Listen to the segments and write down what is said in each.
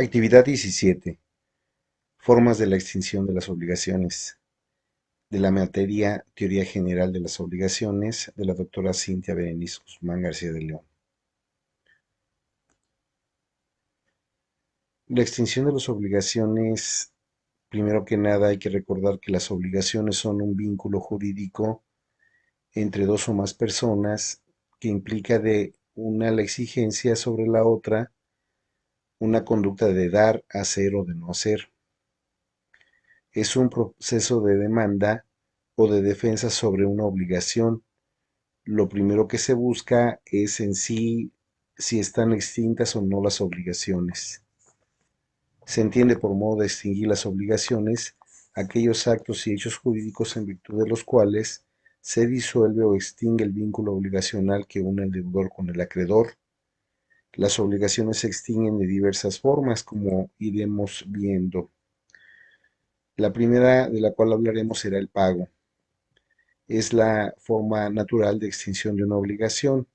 Actividad 17. Formas de la extinción de las obligaciones. De la materia Teoría General de las Obligaciones, de la doctora Cintia Berenice Guzmán García de León. La extinción de las obligaciones, primero que nada hay que recordar que las obligaciones son un vínculo jurídico entre dos o más personas que implica de una la exigencia sobre la otra una conducta de dar, hacer o de no hacer. Es un proceso de demanda o de defensa sobre una obligación. Lo primero que se busca es en sí si están extintas o no las obligaciones. Se entiende por modo de extinguir las obligaciones aquellos actos y hechos jurídicos en virtud de los cuales se disuelve o extingue el vínculo obligacional que une al deudor con el acreedor. Las obligaciones se extinguen de diversas formas, como iremos viendo. La primera de la cual hablaremos será el pago. Es la forma natural de extinción de una obligación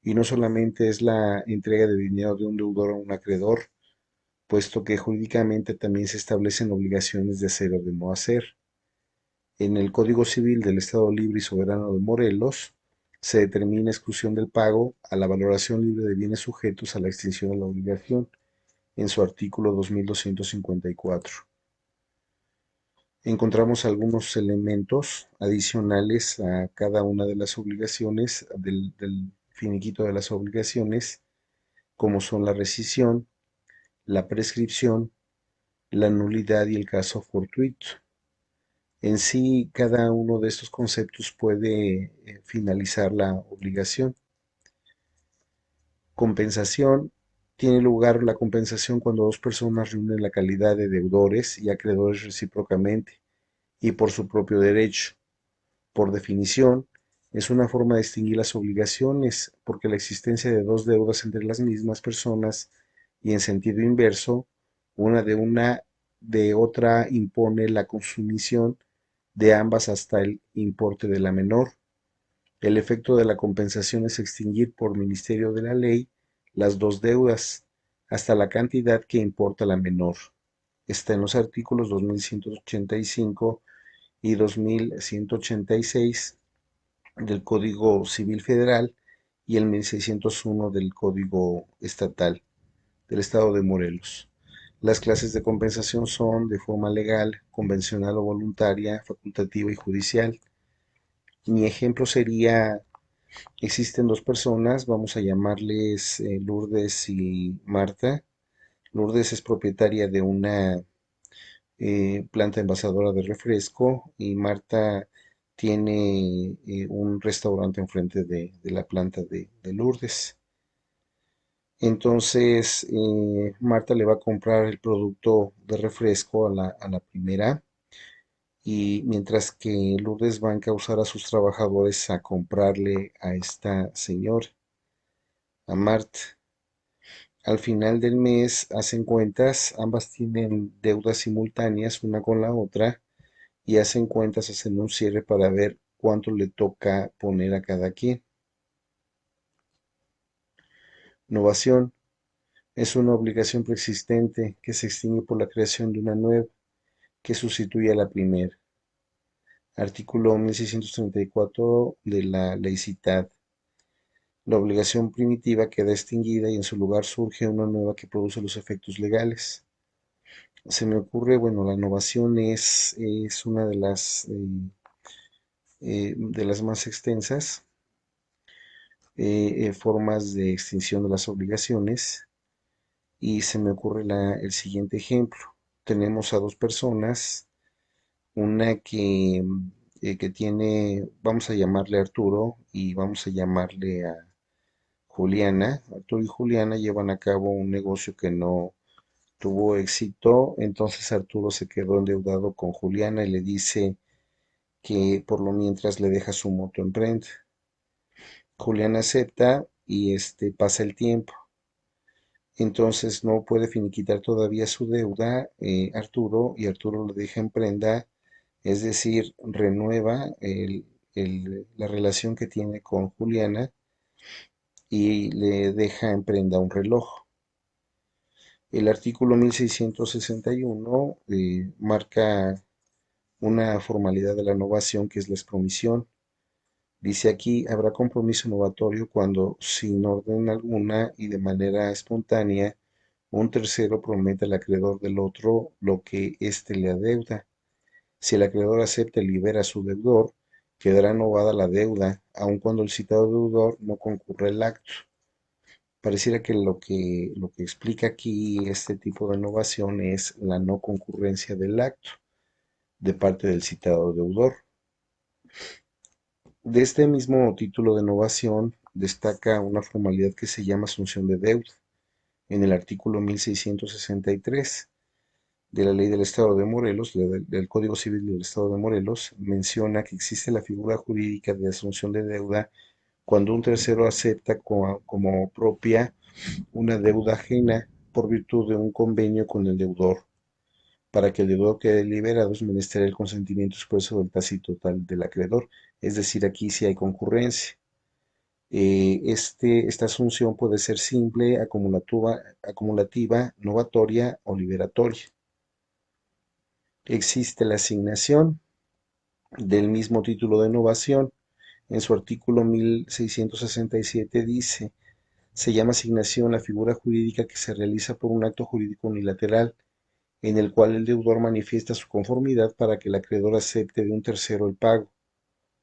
y no solamente es la entrega de dinero de un deudor a un acreedor, puesto que jurídicamente también se establecen obligaciones de hacer o de no hacer. En el Código Civil del Estado Libre y Soberano de Morelos se determina exclusión del pago a la valoración libre de bienes sujetos a la extinción de la obligación en su artículo 2254. Encontramos algunos elementos adicionales a cada una de las obligaciones, del finiquito de las obligaciones, como son la rescisión, la prescripción, la nulidad y el caso fortuito. En sí, cada uno de estos conceptos puede finalizar la obligación. Compensación. Tiene lugar la compensación cuando dos personas reúnen la calidad de deudores y acreedores recíprocamente y por su propio derecho. Por definición, es una forma de extinguir las obligaciones, porque la existencia de dos deudas entre las mismas personas y en sentido inverso, una de otra impone la consumición de ambas hasta el importe de la menor. El efecto de la compensación es extinguir por ministerio de la ley las dos deudas hasta la cantidad que importa la menor. Está en los artículos 2185 y 2186 del Código Civil Federal y el 1601 del Código Estatal del Estado de Morelos. Las clases de compensación son de forma legal, convencional o voluntaria, facultativa y judicial. Mi ejemplo sería, existen dos personas, vamos a llamarles Lourdes y Marta. Lourdes es propietaria de una planta envasadora de refresco y Marta tiene un restaurante enfrente de la planta de Lourdes. Entonces, Marta le va a comprar el producto de refresco a la primera y mientras que Lourdes va a encauzar a sus trabajadores a comprarle a esta señora, a Marta. Al final del mes hacen cuentas, ambas tienen deudas simultáneas una con la otra y hacen cuentas, hacen un cierre para ver cuánto le toca poner a cada quien. Novación es una obligación preexistente que se extingue por la creación de una nueva que sustituye a la primera. Artículo 1634 de la Ley Citad. La obligación primitiva queda extinguida y en su lugar surge una nueva que produce los efectos legales. Se me ocurre, bueno, la novación es una de las más extensas formas de extinción de las obligaciones y se me ocurre el siguiente ejemplo. Tenemos a dos personas, una que tiene, vamos a llamarle Arturo y vamos a llamarle a Juliana. Arturo y Juliana llevan a cabo un negocio que no tuvo éxito, entonces Arturo se quedó endeudado con Juliana y le dice que por lo mientras le deja su moto en prenda. Juliana acepta y pasa el tiempo. Entonces no puede finiquitar todavía su deuda Arturo y Arturo lo deja en prenda, es decir, renueva la relación que tiene con Juliana y le deja en prenda un reloj. El artículo 1661 marca una formalidad de la novación que es la expromisión. Dice aquí, habrá compromiso novatorio cuando, sin orden alguna y de manera espontánea, un tercero promete al acreedor del otro lo que éste le adeuda. Si el acreedor acepta y libera a su deudor, quedará novada la deuda, aun cuando el citado deudor no concurra el acto. Pareciera que lo que explica aquí este tipo de novación es la no concurrencia del acto de parte del citado deudor. De este mismo título de novación destaca una formalidad que se llama asunción de deuda en el artículo 1663 de la Ley del Estado de Morelos, del Código Civil del Estado de Morelos, menciona que existe la figura jurídica de asunción de deuda cuando un tercero acepta como propia una deuda ajena por virtud de un convenio con el deudor. Para que el deudor quede liberado es menester el consentimiento expreso del tácito total del acreedor, es decir, aquí sí hay concurrencia. Esta asunción puede ser simple, acumulativa, novatoria o liberatoria. Existe la asignación del mismo título de novación. En su artículo 1667 dice, se llama asignación la figura jurídica que se realiza por un acto jurídico unilateral, en el cual el deudor manifiesta su conformidad para que el acreedor acepte de un tercero el pago,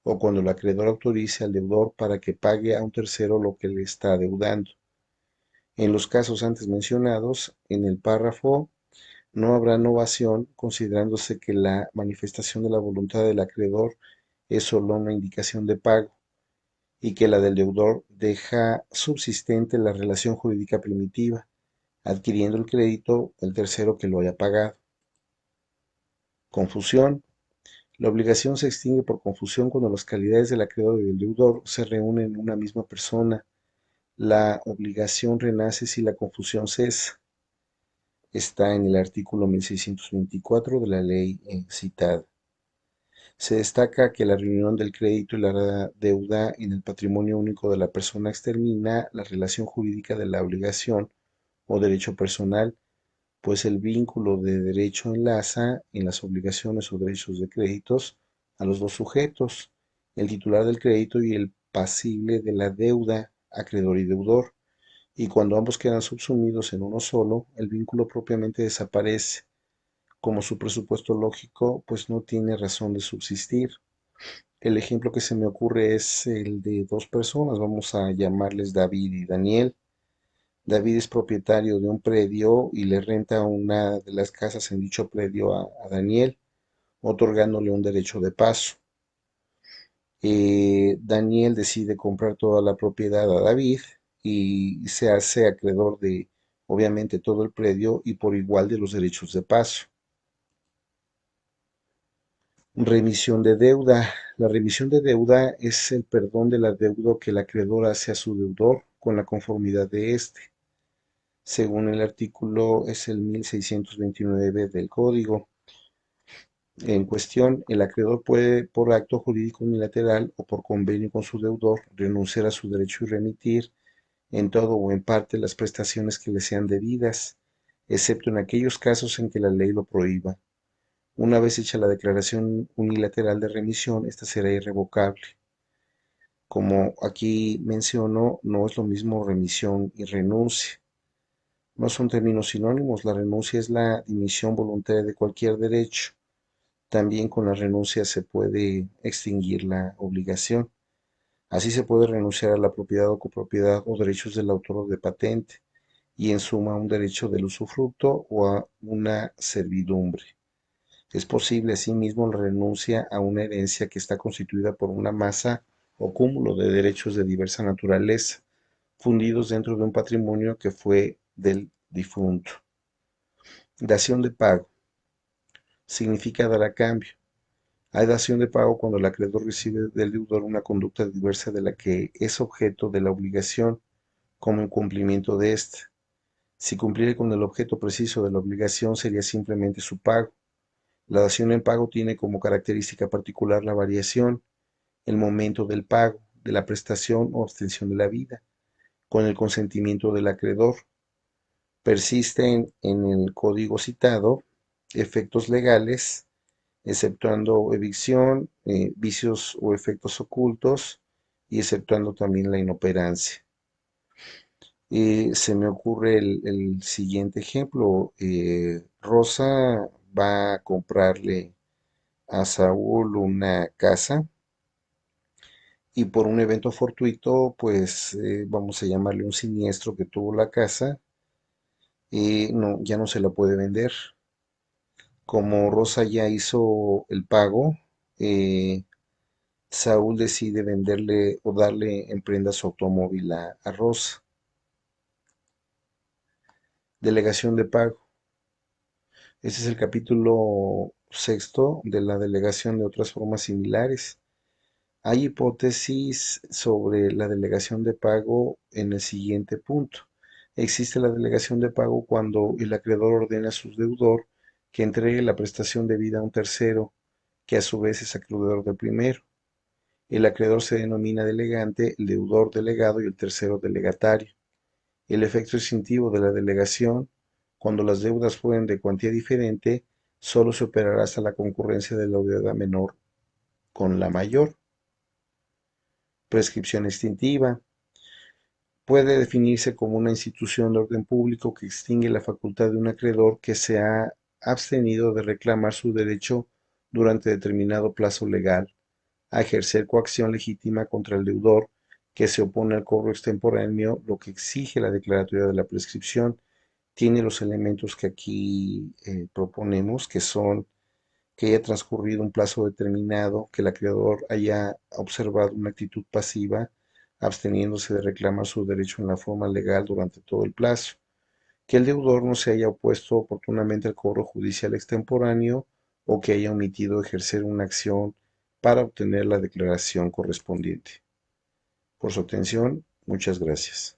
o cuando el acreedor autorice al deudor para que pague a un tercero lo que le está adeudando. En los casos antes mencionados, en el párrafo no habrá novación, considerándose que la manifestación de la voluntad del acreedor es sólo una indicación de pago y que la del deudor deja subsistente la relación jurídica primitiva, adquiriendo el crédito el tercero que lo haya pagado. Confusión. La obligación se extingue por confusión cuando las calidades del acreedor y del deudor se reúnen en una misma persona. La obligación renace si la confusión cesa. Está en el artículo 1624 de la ley citada. Se destaca que la reunión del crédito y la deuda en el patrimonio único de la persona extermina la relación jurídica de la obligación o derecho personal, pues el vínculo de derecho enlaza en las obligaciones o derechos de créditos a los dos sujetos, el titular del crédito y el pasible de la deuda, acreedor y deudor, y cuando ambos quedan subsumidos en uno solo, el vínculo propiamente desaparece. Como su presupuesto lógico, pues no tiene razón de subsistir. El ejemplo que se me ocurre es el de dos personas, vamos a llamarles David y Daniel. David es propietario de un predio y le renta una de las casas en dicho predio a Daniel, otorgándole un derecho de paso. Daniel decide comprar toda la propiedad a David y se hace acreedor de, obviamente, todo el predio y por igual de los derechos de paso. Remisión de deuda. La remisión de deuda es el perdón del adeudo que el acreedor hace a su deudor con la conformidad de éste. Según el artículo es el 1629 del Código. En cuestión, el acreedor puede, por acto jurídico unilateral o por convenio con su deudor, renunciar a su derecho y remitir en todo o en parte las prestaciones que le sean debidas, excepto en aquellos casos en que la ley lo prohíba. Una vez hecha la declaración unilateral de remisión, esta será irrevocable. Como aquí menciono, no es lo mismo remisión y renuncia. No son términos sinónimos. La renuncia es la dimisión voluntaria de cualquier derecho. También con la renuncia se puede extinguir la obligación. Así se puede renunciar a la propiedad o copropiedad o derechos del autor o de patente, y en suma a un derecho del usufructo o a una servidumbre. Es posible asimismo la renuncia a una herencia que está constituida por una masa o cúmulo de derechos de diversa naturaleza, fundidos dentro de un patrimonio que fue del difunto. Dación de pago significa dar a cambio. Hay dación de pago cuando el acreedor recibe del deudor una conducta diversa de la que es objeto de la obligación, como en cumplimiento de ésta. Si cumpliere con el objeto preciso de la obligación sería simplemente su pago. La dación en pago tiene como característica particular la variación, el momento del pago, de la prestación o abstención de la vida, con el consentimiento del acreedor. Persisten en el código citado efectos legales, exceptuando evicción, vicios o efectos ocultos y exceptuando también la inoperancia. Se me ocurre el siguiente ejemplo. Rosa va a comprarle a Saúl una casa y por un evento fortuito, pues vamos a llamarle un siniestro que tuvo la casa, no, ya no se la puede vender. Como Rosa ya hizo el pago, eh, Saúl decide venderle o darle en prenda su automóvil a Rosa. Delegación de pago. Este es el capítulo sexto de la delegación de otras formas similares. Hay hipótesis sobre la delegación de pago en el siguiente punto. Existe la delegación de pago cuando el acreedor ordena a su deudor que entregue la prestación debida a un tercero, que a su vez es acreedor del primero. El acreedor se denomina delegante, el deudor delegado y el tercero delegatario. El efecto extintivo de la delegación, cuando las deudas fueren de cuantía diferente, solo se operará hasta la concurrencia de la deuda menor con la mayor. Prescripción extintiva. Puede definirse como una institución de orden público que extingue la facultad de un acreedor que se ha abstenido de reclamar su derecho durante determinado plazo legal a ejercer coacción legítima contra el deudor que se opone al cobro extemporáneo, lo que exige la declaratoria de la prescripción. Tiene los elementos que aquí proponemos, que son que haya transcurrido un plazo determinado, que el acreedor haya observado una actitud pasiva, absteniéndose de reclamar su derecho en la forma legal durante todo el plazo, que el deudor no se haya opuesto oportunamente al cobro judicial extemporáneo o que haya omitido ejercer una acción para obtener la declaración correspondiente. Por su atención, muchas gracias.